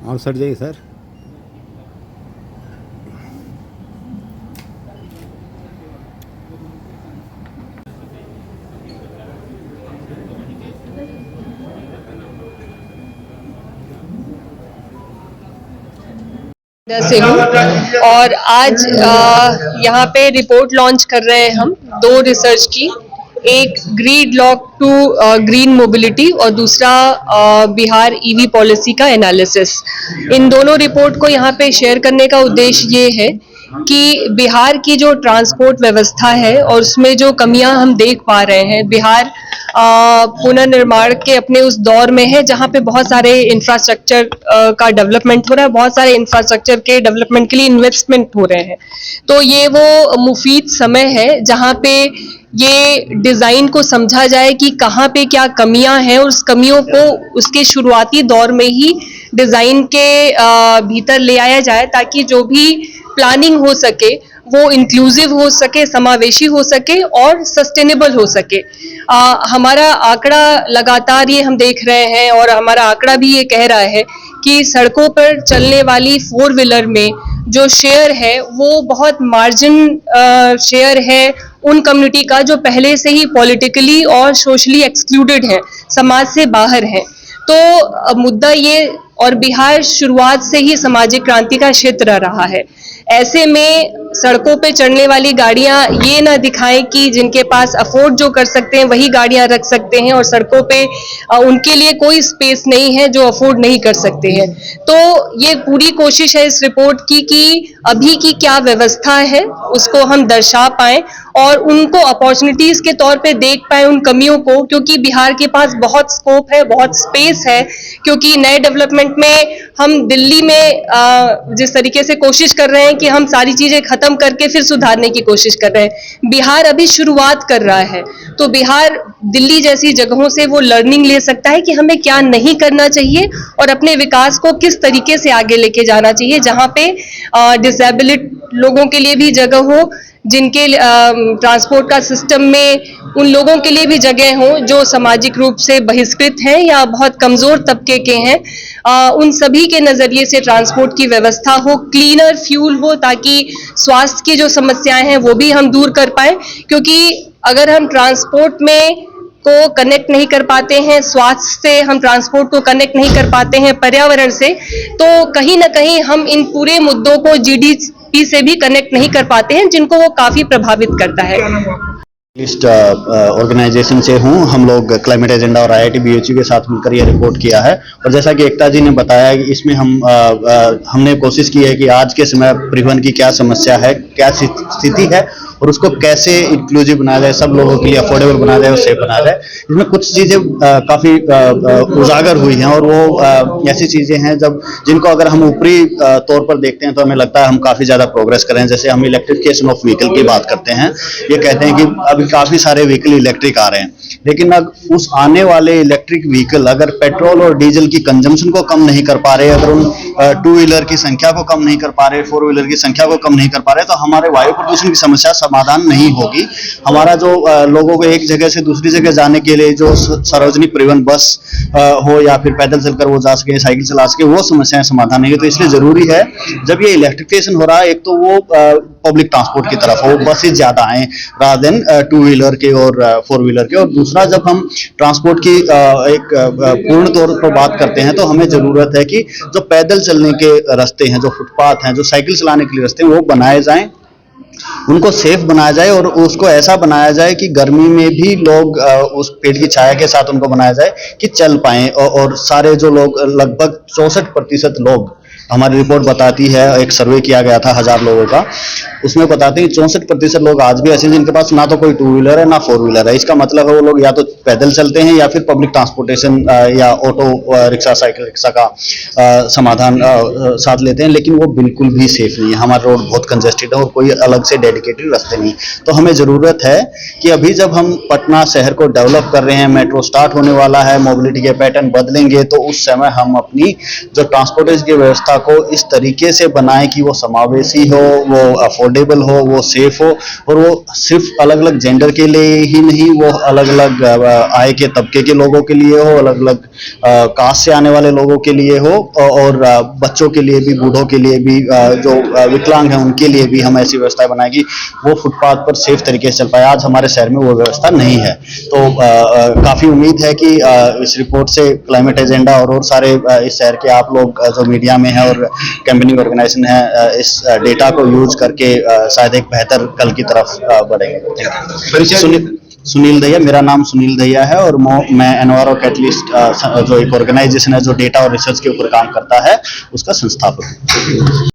हाँ सर जाइए सर। से हूँ और आज यहाँ पे रिपोर्ट लॉन्च कर रहे हैं हम दो रिसर्च की, एक gridlock to green mobility और दूसरा बिहार ईवी पॉलिसी का एनालिसिस। इन दोनों रिपोर्ट को यहाँ पे शेयर करने का उद्देश्य ये है कि बिहार की जो ट्रांसपोर्ट व्यवस्था है और उसमें जो कमियां हम देख पा रहे हैं, बिहार पुनर्निर्माण के अपने उस दौर में है जहां पे बहुत सारे इंफ्रास्ट्रक्चर का डेवलपमेंट हो रहा है, बहुत सारे इंफ्रास्ट्रक्चर के डेवलपमेंट के लिए इन्वेस्टमेंट हो रहे हैं। तो ये वो मुफीद समय है जहां पे ये डिजाइन को समझा जाए कि कहाँ पे क्या कमियां हैं और उस कमियों को उसके शुरुआती दौर में ही डिजाइन के भीतर ले आया जाए, ताकि जो भी प्लानिंग हो सके वो इंक्लूसिव हो सके, समावेशी हो सके और सस्टेनेबल हो सके। हमारा आंकड़ा लगातार ये हम देख रहे हैं और हमारा आंकड़ा भी ये कह रहा है कि सड़कों पर चलने वाली 4 व्हीलर में जो शेयर है वो बहुत मार्जिन शेयर है उन कम्युनिटी का जो पहले से ही पॉलिटिकली और सोशली एक्सक्लूडेड है, समाज से बाहर है। तो मुद्दा ये, और बिहार शुरुआत से ही सामाजिक क्रांति का क्षेत्र रहा है। ऐसे में सड़कों पे चढ़ने वाली गाड़ियां ये ना दिखाएं कि जिनके पास अफोर्ड जो कर सकते हैं वही गाड़ियां रख सकते हैं और सड़कों पे उनके लिए कोई स्पेस नहीं है जो अफोर्ड नहीं कर सकते हैं। तो ये पूरी कोशिश है इस रिपोर्ट की कि अभी की क्या व्यवस्था है उसको हम दर्शा पाएं और उनको अपॉर्चुनिटीज के तौर पे देख पाए उन कमियों को, क्योंकि बिहार के पास बहुत स्कोप है, बहुत स्पेस है। क्योंकि नए डेवलपमेंट में हम दिल्ली में जिस तरीके से कोशिश कर रहे हैं कि हम सारी चीजें खत्म करके फिर सुधारने की कोशिश कर रहे हैं, बिहार अभी शुरुआत कर रहा है। तो बिहार दिल्ली जैसी जगहों से वो लर्निंग ले सकता है कि हमें क्या नहीं करना चाहिए और अपने विकास को किस तरीके से आगे लेके जाना चाहिए, जहां पे डिसेबिलिटी लोगों के लिए भी जगह हो, जिनके ट्रांसपोर्ट का सिस्टम में उन लोगों के लिए भी जगह हो जो सामाजिक रूप से बहिष्कृत हैं या बहुत कमजोर तबके के हैं। उन सभी के नजरिए से ट्रांसपोर्ट की व्यवस्था हो, क्लीनर फ्यूल हो, ताकि स्वास्थ्य की जो समस्याएं हैं वो भी हम दूर कर पाए। क्योंकि अगर हम ट्रांसपोर्ट में को कनेक्ट नहीं कर पाते हैं, स्वास्थ्य से हम ट्रांसपोर्ट को कनेक्ट नहीं कर पाते हैं, पर्यावरण से, तो कहीं ना कहीं हम इन पूरे मुद्दों को जीडीपी से भी कनेक्ट नहीं कर पाते हैं, जिनको वो काफी प्रभावित करता है। लिस्ट ऑर्गेनाइजेशन से हूँ। हम लोग क्लाइमेट एजेंडा और IIT BHU के साथ मिलकर ये रिपोर्ट किया है और जैसा कि एकता जी ने बताया कि इसमें हमने कोशिश की है कि आज के समय परिवहन की क्या समस्या है, क्या स्थिति है और उसको कैसे इंक्लूसिव बनाया जाए, सब लोगों के लिए अफोर्डेबल बनाया जाए और सेफ बनाया जाए। इसमें कुछ चीज़ें काफ़ी उजागर हुई हैं और वो ऐसी चीज़ें हैं जिनको अगर हम ऊपरी तौर पर देखते हैं तो हमें लगता है हम काफ़ी ज़्यादा प्रोग्रेस कर रहे हैं। जैसे हम इलेक्ट्रिफिकेशन ऑफ व्हीकल की बात करते हैं, ये कहते हैं कि अभी काफ़ी सारे व्हीकल इलेक्ट्रिक आ रहे हैं, लेकिन अब उस आने वाले इलेक्ट्रिक व्हीकल अगर पेट्रोल और डीजल की कंजम्पशन को कम नहीं कर पा रहे, अगर उन 2 व्हीलर की संख्या को कम नहीं कर पा रहे, 4 व्हीलर की संख्या को कम नहीं कर पा रहे, तो हमारे वायु प्रदूषण की समस्या समाधान नहीं होगी। हमारा जो लोगों को एक जगह से दूसरी जगह जाने के लिए जो सार्वजनिक परिवहन बस हो या फिर पैदल चलकर वो जा सके, साइकिल चला सके, वो समस्याएं समाधान नहीं है। तो इसलिए जरूरी है जब ये इलेक्ट्रिफिकेशन हो रहा है, एक तो वो पब्लिक ट्रांसपोर्ट की तरफ हो, बसेज ज्यादा आए रादर देन 2 व्हीलर के और 4 व्हीलर के। और दूसरा, जब हम ट्रांसपोर्ट की एक पूर्ण तौर पर बात करते हैं तो हमें जरूरत है कि जो पैदल चलने के रास्ते हैं, जो फुटपाथ हैं, जो साइकिल चलाने के लिए रास्ते हैं, वो बनाए जाएं, उनको सेफ बनाया जाए और उसको ऐसा बनाया जाए कि गर्मी में भी लोग उस पेड़ की छाया के साथ उनको बनाया जाए कि चल पाएं। और सारे जो लोग, लगभग 64% लोग, हमारी रिपोर्ट बताती है, एक सर्वे किया गया था 1000 लोगों का, उसमें बताते हैं 64% लोग आज भी ऐसे हैं जिनके पास ना तो कोई 2 व्हीलर है ना 4 व्हीलर है। इसका मतलब है वो लोग या तो पैदल चलते हैं या फिर पब्लिक ट्रांसपोर्टेशन या ऑटो रिक्शा, साइकिल रिक्शा का समाधान साथ लेते हैं, लेकिन वो बिल्कुल भी सेफ नहीं है। हमारा रोड बहुत कंजेस्टेड है और कोई अलग से डेडिकेटेड रास्ते नहीं। तो हमें जरूरत है कि अभी जब हम पटना शहर को डेवलप कर रहे हैं, मेट्रो स्टार्ट होने वाला है, मोबिलिटी के पैटर्न बदलेंगे, तो उस समय हम अपनी जो ट्रांसपोर्टेशन की व्यवस्था को इस तरीके से बनाए कि वो समावेशी हो, वो अफोर्डेबल हो, वो सेफ हो, और वो सिर्फ अलग अलग जेंडर के लिए ही नहीं, वो अलग अलग आय के तबके के लोगों के लिए हो, अलग अलग कास्ट से आने वाले लोगों के लिए हो, और बच्चों के लिए भी, बूढ़ों के लिए भी, जो विकलांग हैं उनके लिए भी हम ऐसी व्यवस्थाएं बनाए कि वो फुटपाथ पर सेफ तरीके से चल पाए। आज हमारे शहर में वो व्यवस्था नहीं है। तो काफी उम्मीद है कि इस रिपोर्ट से क्लाइमेट एजेंडा और सारे इस शहर के आप लोग जो मीडिया में है और कैंपेनिंग ऑर्गेनाइजेशन है, इस डेटा को यूज करके शायद एक बेहतर कल की तरफ बढ़ेंगे। सुनील दहिया, मेरा नाम सुनील दहिया है, और मैं एनवायरो कैटलिस्ट जो एक ऑर्गेनाइजेशन है जो डेटा और रिसर्च के ऊपर काम करता है, उसका संस्थापक हूँ।